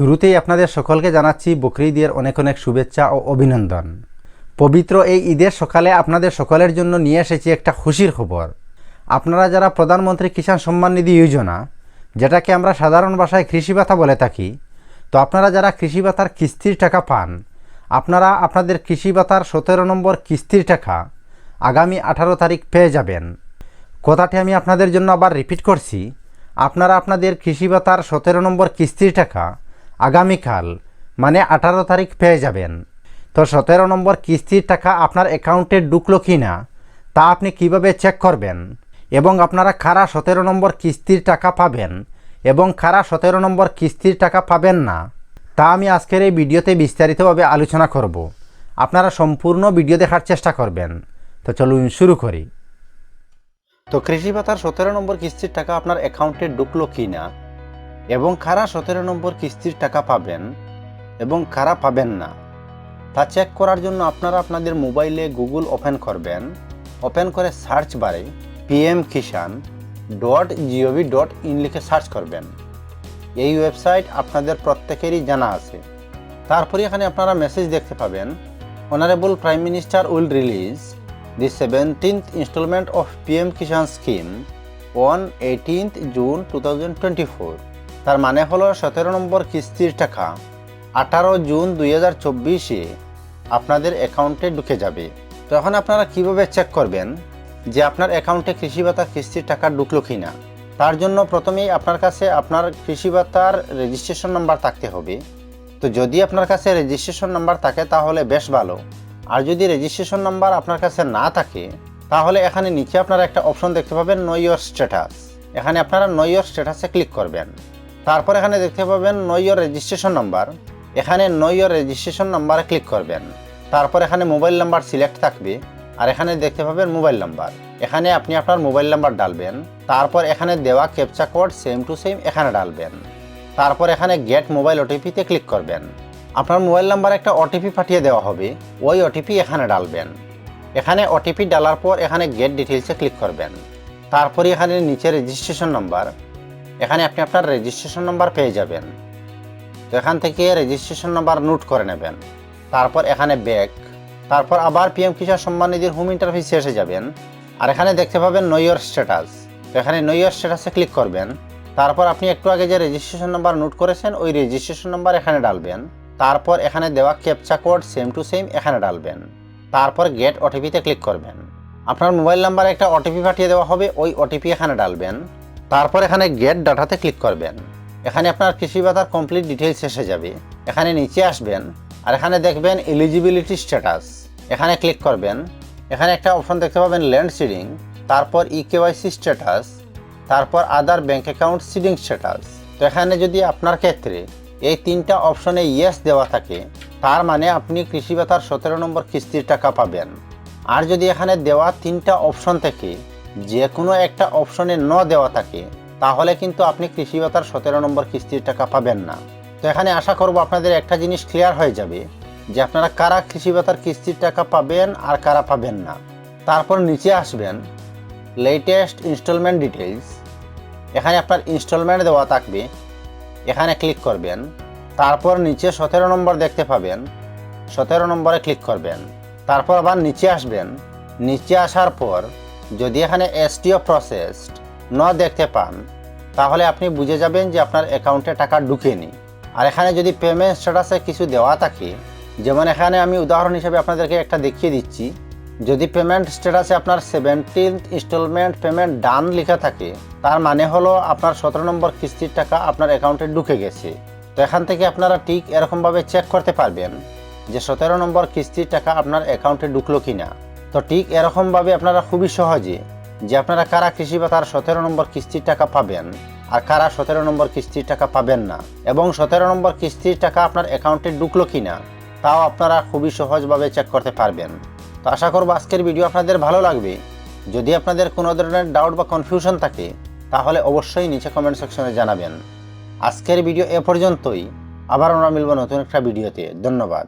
শুরুতেই আপনাদের সকলকে জানাচ্ছি বকরিদ ঈদের অনেক অনেক শুভেচ্ছা ও অভিনন্দন। পবিত্র এই ঈদের সকালে আপনাদের সকলের জন্য নিয়ে এসেছি একটা খুশির খবর। আপনারা যারা প্রধানমন্ত্রী কিষাণ সম্মান নিধি যোজনা, যেটাকে আমরা সাধারণ ভাষায় কৃষি ভাতা বলে থাকি, তো আপনারা যারা কৃষি ভাতার কিস্তির টাকা পান, আপনারা আপনাদের কৃষি ভাতার 17 নম্বর কিস্তির টাকা আগামী 18 তারিখ পেয়ে যাবেন। কথাটি আমি আপনাদের জন্য আবার রিপিট করছি, আপনারা আপনাদের কৃষি ভাতার 17 নম্বর কিস্তির টাকা আগামীকাল মানে 18 তারিখ পেয়ে যাবেন। তো 17 নম্বর কিস্তির টাকা আপনার অ্যাকাউন্টে ঢুকলো কি না তা আপনি কিভাবে চেক করবেন, এবং আপনারা কারা 17 নম্বর কিস্তির টাকা পাবেন এবং কারা 17 নম্বর কিস্তির টাকা পাবেন না, তা আমি আজকের এই ভিডিওতে বিস্তারিতভাবে আলোচনা করব। আপনারা সম্পূর্ণ ভিডিও দেখার চেষ্টা করবেন। তো চলুন শুরু করি। তো কৃষি ভাতার 17 নম্বর কিস্তির টাকা আপনার অ্যাকাউন্টে ঢুকলো কি না এবং কারা 17 নম্বর কিস্তির টাকা পাবেন এবং কারা পাবেন না, তা চেক করার জন্য আপনারা আপনাদের মোবাইলে গুগল ওপেন করবেন। ওপেন করে সার্চ বারে pmkishan.gov.in লিখে সার্চ করবেন। এই ওয়েবসাইট আপনাদের প্রত্যেকেরই জানা আছে। তারপরে এখানে আপনারা মেসেজ দেখতে পাবেন, honourable prime minister will release the 17th installment of PM Kishan scheme on 18th June 2024। তার মানে হলো 17 নম্বর কিস্তির টাকা 18 জুন 2024-এ আপনাদের অ্যাকাউন্টে ঢুকে যাবে। তো এখন আপনারা কিভাবে চেক করবেন যে আপনার অ্যাকাউন্টে কৃষি ভাতার কিস্তির টাকা ঢুকলো কি না? তার জন্য প্রথমেই আপনার কাছে আপনার কৃষি ভাতার রেজিস্ট্রেশন নাম্বার থাকতে হবে। তো যদি আপনার কাছে রেজিস্ট্রেশন নাম্বার থাকে তাহলে বেশ ভালো, আর যদি রেজিস্ট্রেশন নাম্বার আপনার কাছে না থাকে তাহলে এখানে নিচে আপনারা একটা অপশন দেখতে পাবেন নো ইওর স্ট্যাটাস। এখানে আপনারা নো ইওর স্ট্যাটাসে ক্লিক করবেন। তারপর এখানে দেখতে পাবেন নো ইওর রেজিস্ট্রেশন নাম্বার। এখানে নো ইওর রেজিস্ট্রেশন নাম্বারে ক্লিক করবেন। তারপর এখানে মোবাইল নাম্বার সিলেক্ট থাকবে, আর এখানে দেখতে পাবেন মোবাইল নাম্বার। এখানে আপনি আপনার মোবাইল নাম্বার ডালবেন। তারপর এখানে দেওয়া captcha code same to same এখানে ডালবেন। তারপর এখানে গেট মোবাইল ওটিপিতে ক্লিক করবেন। আপনার মোবাইল নাম্বার একটা ওটিপি পাঠিয়ে দেওয়া হবে, ওই ওটিপি এখানে ডালবেন। এখানে ওটিপি ডালার পর এখানে গেট ডিটেলসে ক্লিক করবেন। তারপরে এখানে নিচে রেজিস্ট্রেশন নাম্বার, এখানে আপনি আপনার রেজিস্ট্রেশন নাম্বার পেয়ে যাবেন। তো এখান থেকে রেজিস্ট্রেশন নাম্বার নোট করে নেবেন। তারপর এখানে ব্যাক, তারপর আবার পিএম কিষাণ সম্মান নিধির হোম ইন্টারফেসে এসে যাবেন, আর এখানে দেখতে পাবেন নো ইওর স্ট্যাটাস। তো এখানে নো ইওর স্ট্যাটাসে ক্লিক করবেন। তারপর আপনি একটু আগে যে রেজিস্ট্রেশন নাম্বার নোট করেছেন ওই রেজিস্ট্রেশন নাম্বার এখানে ডালবেন। তারপর এখানে দেওয়া captcha code same to same এখানে ডালবেন। তারপর গেট ওটিপিতে ক্লিক করবেন। আপনার মোবাইল নাম্বারে একটা ওটিপি পাঠিয়ে দেওয়া হবে, ওই ওটিপি এখানে ডালবেন। তারপর এখানে গেট ডাটাতে ক্লিক করবেন। এখানে আপনার কৃষি ভাতার কমপ্লিট ডিটেইলস এসে যাবে। এখানে নিচে আসবেন, আর এখানে দেখবেন এলিজিবিলিটি স্ট্যাটাস, এখানে ক্লিক করবেন। এখানে একটা অপশন দেখতে পাবেন ল্যান্ড সিডিং, তারপর ইকেওয়াইসি স্ট্যাটাস, তারপর আদার ব্যাঙ্ক অ্যাকাউন্ট সিডিং স্ট্যাটাস। তো এখানে যদি আপনার ক্ষেত্রে এই তিনটা অপশনে ইয়েস দেওয়া থাকে তার মানে আপনি কৃষি ভাতার 17 নম্বর কিস্তির টাকা পাবেন। আর যদি এখানে দেওয়া তিনটা অপশন থেকে যে কোনো একটা অপশনে ন দেওয়া থাকে তাহলে কিন্তু আপনি কৃষি ভাতার 17 নম্বর কিস্তির টাকা পাবেন না। তো এখানে আশা করব আপনাদের একটা জিনিস ক্লিয়ার হয়ে যাবে যে আপনারা কারা কৃষি ভাতার কিস্তির টাকা পাবেন আর কারা পাবেন না। তারপর নিচে আসবেন লেটেস্ট ইনস্টলমেন্ট ডিটেইলস, এখানে আপনার ইনস্টলমেন্ট দেওয়া থাকবে, এখানে ক্লিক করবেন। তারপর নিচে 17 নম্বর দেখতে পাবেন, 17 নম্বরে ক্লিক করবেন। তারপর আবার নিচে আসবেন। নিচে আসার পর যদি এখানে এসটিও প্রসেসড ন দেখতে পান তাহলে আপনি বুঝে যাবেন যে আপনার অ্যাকাউন্টে টাকা ঢুকেনি। আর এখানে যদি পেমেন্ট স্ট্যাটাসে কিছু দেওয়া থাকে, যেমন এখানে আমি উদাহরণ হিসেবে আপনাদেরকে একটা দেখিয়ে দিচ্ছি, যদি পেমেন্ট স্ট্যাটাসে আপনার 17th ইনস্টলমেন্ট পেমেন্ট ডান লেখা থাকে তার মানে হলো আপনার 17 নম্বর কিস্তির টাকা আপনার অ্যাকাউন্টে ঢুকে গেছে। তো এখান থেকে আপনারা ঠিক এরকমভাবে চেক করতে পারবেন যে 17 নম্বর কিস্তির টাকা আপনার অ্যাকাউন্টে ঢুকলো কিনা। তো ঠিক এরকমভাবে আপনারা খুবই সহজে যে আপনারা কারা কৃষি ভাতার 17 নম্বর কিস্তির টাকা পাবেন আর কারা 17 নম্বর কিস্তির টাকা পাবেন না, এবং 17 নম্বর কিস্তির টাকা আপনার অ্যাকাউন্টে ঢুকলো কিনা তাও আপনারা খুবই সহজভাবে চেক করতে পারবেন। তো আশা করব আজকের ভিডিও আপনাদের ভালো লাগবে। যদি আপনাদের কোনো ধরনের ডাউট বা কনফিউশন থাকে তাহলে অবশ্যই নিচে কমেন্ট সেকশনে জানাবেন। আজকের ভিডিও এ পর্যন্তই, আবার আমরা মিলব নতুন একটা ভিডিওতে। ধন্যবাদ।